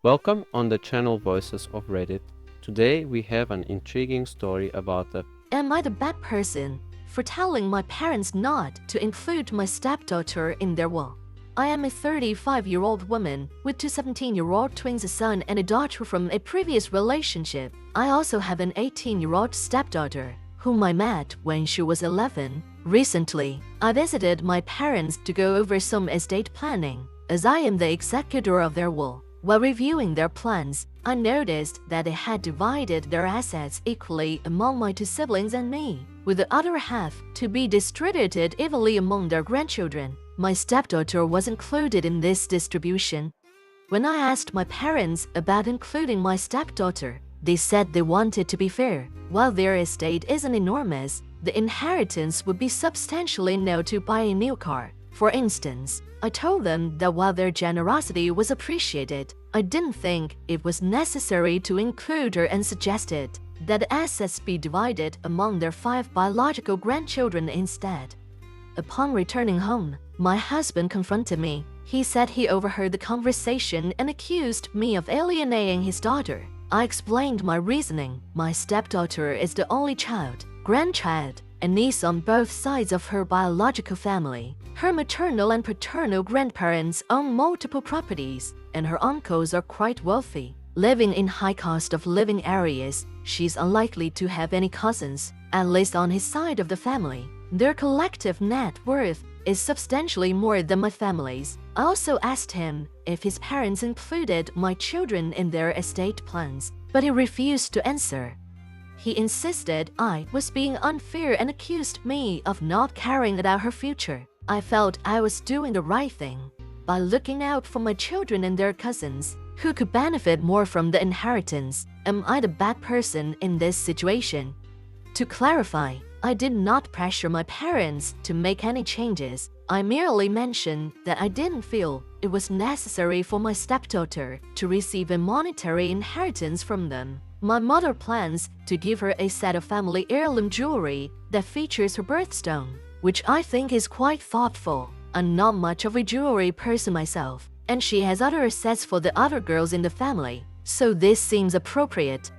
Welcome on the channel Voices of Reddit. Today we have an intriguing story about the Am I the bad person for telling my parents not to include my stepdaughter in their will? I am a 35-year-old woman with two 17-year-old twins, a son and a daughter from a previous relationship. I also have an 18-year-old stepdaughter, whom I met when she was 11. Recently, I visited my parents to go over some estate planning, as I am the executor of their will. While reviewing their plans, I noticed that they had divided their assets equally among my two siblings and me, with the other half to be distributed evenly among their grandchildren. My stepdaughter was included in this distribution. When I asked my parents about including my stepdaughter, they said they wanted to be fair. While their estate isn't enormous, the inheritance would be substantially enough to buy a new car. For instance, I told them that while their generosity was appreciated, I didn't think it was necessary to include her and suggested that the assets be divided among their 5 biological grandchildren instead. Upon returning home, my husband confronted me. He said he overheard the conversation and accused me of alienating his daughter. I explained my reasoning. My stepdaughter is the only child, grandchild, and niece on both sides of her biological family. Her maternal and paternal grandparents own multiple properties, and her uncles are quite wealthy. Living in high cost of living areas, she's unlikely to have any cousins, at least on his side of the family. Their collective net worth is substantially more than my family's. I also asked him if his parents included my children in their estate plans, but he refused to answer. He insisted I was being unfair and accused me of not caring about her future. I felt I was doing the right thing by looking out for my children and their cousins, who could benefit more from the inheritance. Am I the bad person in this situation? To clarify, I did not pressure my parents to make any changes. I merely mentioned that I didn't feel it was necessary for my stepdaughter to receive a monetary inheritance from them. My mother plans to give her a set of family heirloom jewelry that features her birthstone, which I think is quite thoughtful. I'm not much of a jewelry person myself, and she has other sets for the other girls in the family, so this seems appropriate.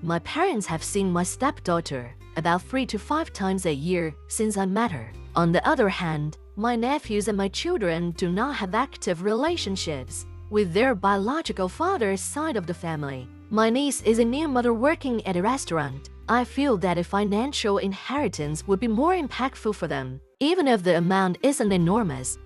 My parents have seen my stepdaughter about 3 to 5 times a year since I met her. On the other hand, my nephews and my children do not have active relationships with their biological father's side of the family. My niece is a new mother working at a restaurant. I feel that a financial inheritance would be more impactful for them, even if the amount isn't enormous.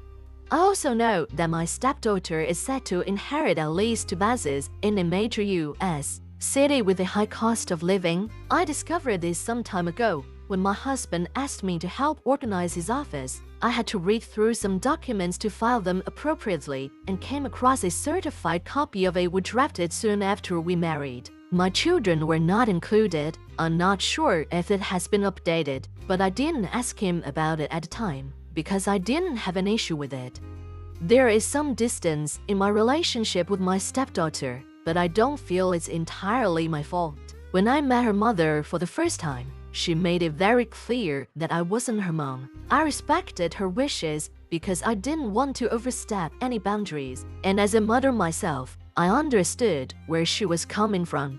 I also know that my stepdaughter is set to inherit at least 2 bases in a major U.S. city with a high cost of living. I discovered this some time ago when my husband asked me to help organize his office. I had to read through some documents to file them appropriately and came across a certified copy of a will drafted soon after we married. My children were not included. I'm not sure if it has been updated, but I didn't ask him about it at the time because I didn't have an issue with it. There is some distance in my relationship with my stepdaughter, but I don't feel it's entirely my fault. When I met her mother for the first time, she made it very clear that I wasn't her mom. I respected her wishes because I didn't want to overstep any boundaries, and as a mother myself, I understood where she was coming from.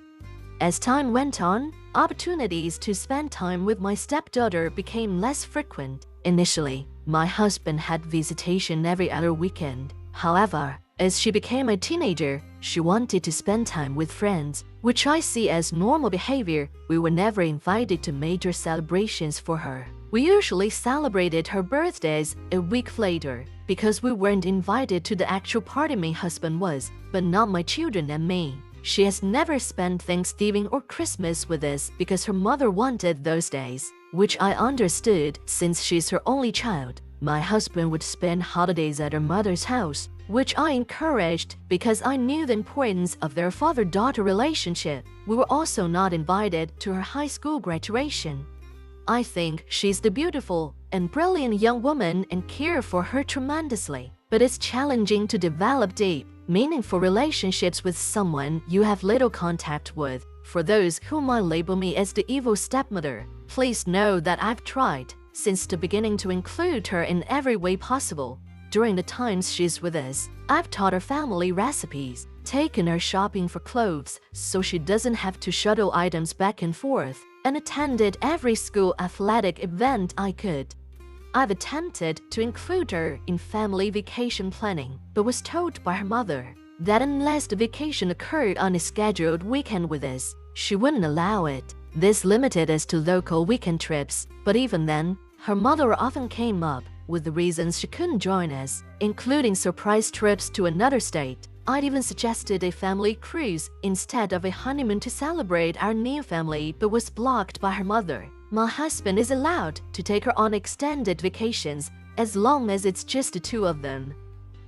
As time went on, opportunities to spend time with my stepdaughter became less frequent. Initially, my husband had visitation every other weekend. However, as she became a teenager, she wanted to spend time with friends, which I see as normal behavior. We were never invited to major celebrations for her. We usually celebrated her birthdays a week later because we weren't invited to the actual party my husband was, but not my children and me. She has never spent Thanksgiving or Christmas with us because her mother wanted those days, which I understood since she's her only child. My husband would spend holidays at her mother's house, which I encouraged because I knew the importance of their father-daughter relationship. We were also not invited to her high school graduation. I think she's the beautiful and brilliant young woman and care for her tremendously, but it's challenging to develop deep, meaningful relationships with someone you have little contact with. For those who might label me as the evil stepmother, please know that I've tried since the beginning to include her in every way possible. During the times she's with us, I've taught her family recipes, taken her shopping for clothes so she doesn't have to shuttle items back and forth, and attended every school athletic event I could. I've attempted to include her in family vacation planning, but was told by her mother that unless the vacation occurred on a scheduled weekend with us, she wouldn't allow it. This limited us to local weekend trips, but even then, her mother often came up with the reasons she couldn't join us, including surprise trips to another state. I'd even suggested a family cruise instead of a honeymoon to celebrate our new family, but was blocked by her mother. My husband is allowed to take her on extended vacations as long as it's just the two of them.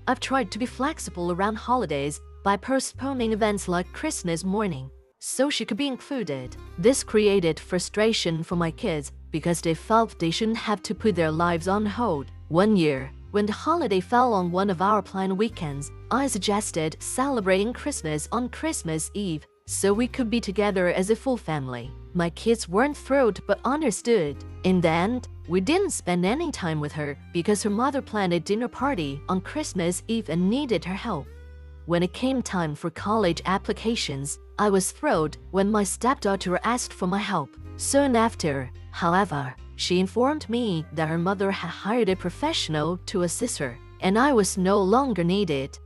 I've tried to be flexible around holidays by postponing events like Christmas morning so she could be included. This created frustration for my kids because they felt they shouldn't have to put their lives on hold. One year, when the holiday fell on one of our planned weekends, I suggested celebrating Christmas on Christmas Eve so we could be together as a full family. My kids weren't thrilled but understood. In the end, we didn't spend any time with her because her mother planned a dinner party on Christmas Eve and needed her help. When it came time for college applications, I was thrilled when my stepdaughter asked for my help. Soon after, however, she informed me that her mother had hired a professional to assist her, and I was no longer needed.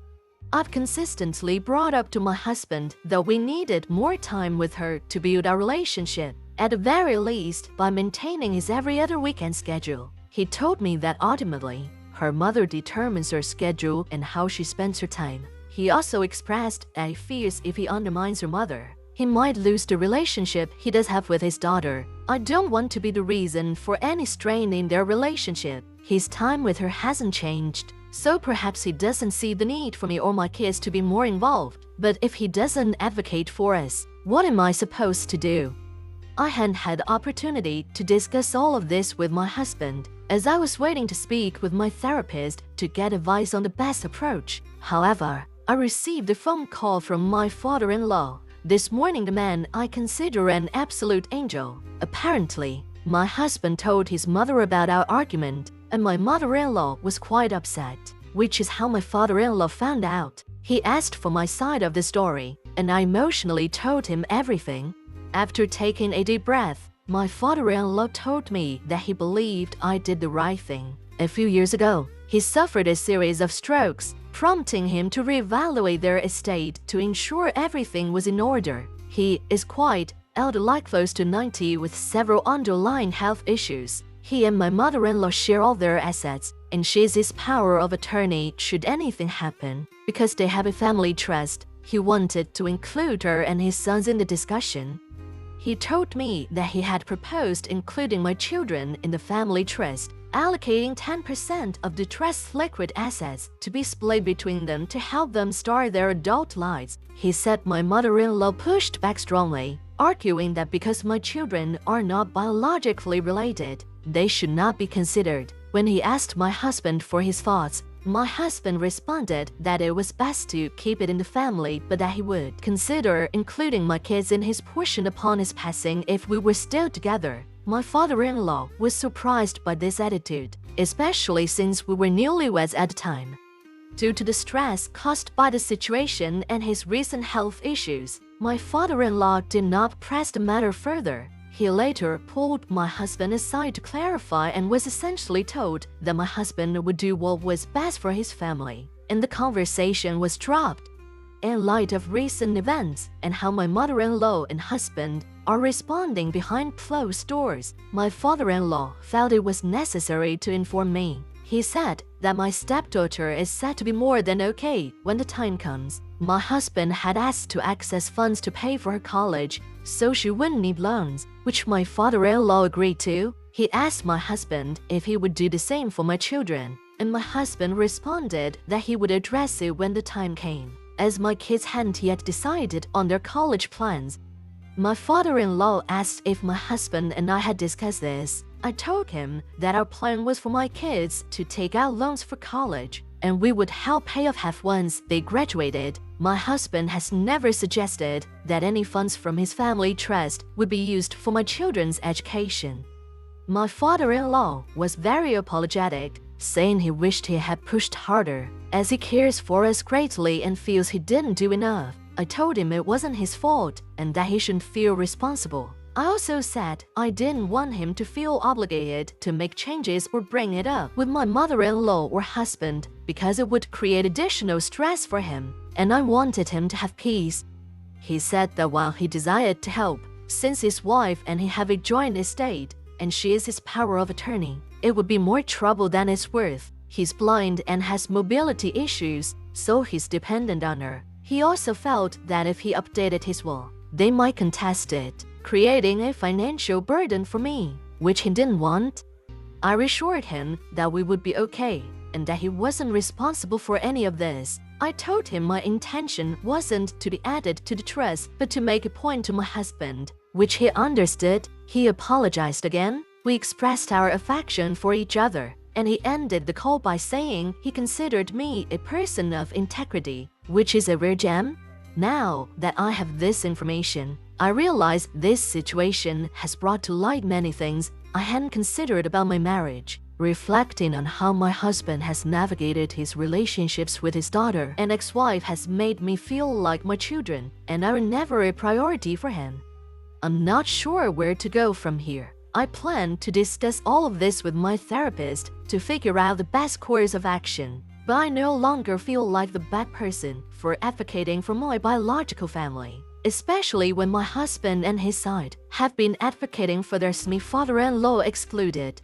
I've consistently brought up to my husband that we needed more time with her to build our relationship, at the very least by maintaining his every other weekend schedule. He told me that ultimately, her mother determines her schedule and how she spends her time. He also expressed that he fears if he undermines her mother, he might lose the relationship he does have with his daughter. I don't want to be the reason for any strain in their relationship. His time with her hasn't changed, so perhaps he doesn't see the need for me or my kids to be more involved. But if he doesn't advocate for us, what am I supposed to do? I hadn't had the opportunity to discuss all of this with my husband, as I was waiting to speak with my therapist to get advice on the best approach. However, I received a phone call from my father-in-law. This morning, the man I consider an absolute angel. Apparently, my husband told his mother about our argument, and my mother-in-law was quite upset, which is how my father-in-law found out. He asked for my side of the story, and I emotionally told him everything. After taking a deep breath, my father-in-law told me that he believed I did the right thing. A few years ago, he suffered a series of strokes, prompting him to reevaluate their estate to ensure everything was in order. He is quite elderly, close to 90, with several underlying health issues. He and my mother-in-law share all their assets, and she's his power of attorney should anything happen. Because they have a family trust, he wanted to include her and his sons in the discussion. He told me that he had proposed including my children in the family trust, allocating 10% of the trust's liquid assets to be split between them to help them start their adult lives. He said my mother-in-law pushed back strongly, arguing that because my children are not biologically related, they should not be considered. When he asked my husband for his thoughts, my husband responded that it was best to keep it in the family, but that he would consider including my kids in his portion upon his passing if we were still together. My father-in-law was surprised by this attitude, especially since we were newlyweds at the time. Due to the stress caused by the situation and his recent health issues, my father-in-law did not press the matter further. He later pulled my husband aside to clarify and was essentially told that my husband would do what was best for his family, and the conversation was dropped. In light of recent events and how my mother-in-law and husband are responding behind closed doors, my father-in-law felt it was necessary to inform me. He said that my stepdaughter is said to be more than okay when the time comes. My husband had asked to access funds to pay for her college so she wouldn't need loans, which my father-in-law agreed to. He asked my husband if he would do the same for my children, and my husband responded that he would address it when the time came, as my kids hadn't yet decided on their college plans. My father-in-law asked if my husband and I had discussed this. I told him that our plan was for my kids to take out loans for college, and we would help pay off half once they graduated. My husband has never suggested that any funds from his family trust would be used for my children's education. My father-in-law was very apologetic, saying he wished he had pushed harder, as he cares for us greatly and feels he didn't do enough. I told him it wasn't his fault and that he shouldn't feel responsible. I also said I didn't want him to feel obligated to make changes or bring it up with my mother-in-law or husband because it would create additional stress for him, and I wanted him to have peace. He said that while he desired to help, since his wife and he have a joint estate and she is his power of attorney, it would be more trouble than it's worth. He's blind and has mobility issues, so he's dependent on her. He also felt that if he updated his will, they might contest it, creating a financial burden for me, which he didn't want. I reassured him that we would be okay and that he wasn't responsible for any of this. I told him my intention wasn't to be added to the trust, but to make a point to my husband, which he understood. He apologized again. We expressed our affection for each other, and he ended the call by saying he considered me a person of integrity, which is a rare gem. Now that I have this information, I realize this situation has brought to light many things I hadn't considered about my marriage. Reflecting on how my husband has navigated his relationships with his daughter and ex-wife has made me feel like my children and are never a priority for him. I'm not sure where to go from here. I plan to discuss all of this with my therapist to figure out the best course of action. But I no longer feel like the bad person for advocating for my biological family, especially when my husband and his side have been advocating for their father-in-law excluded.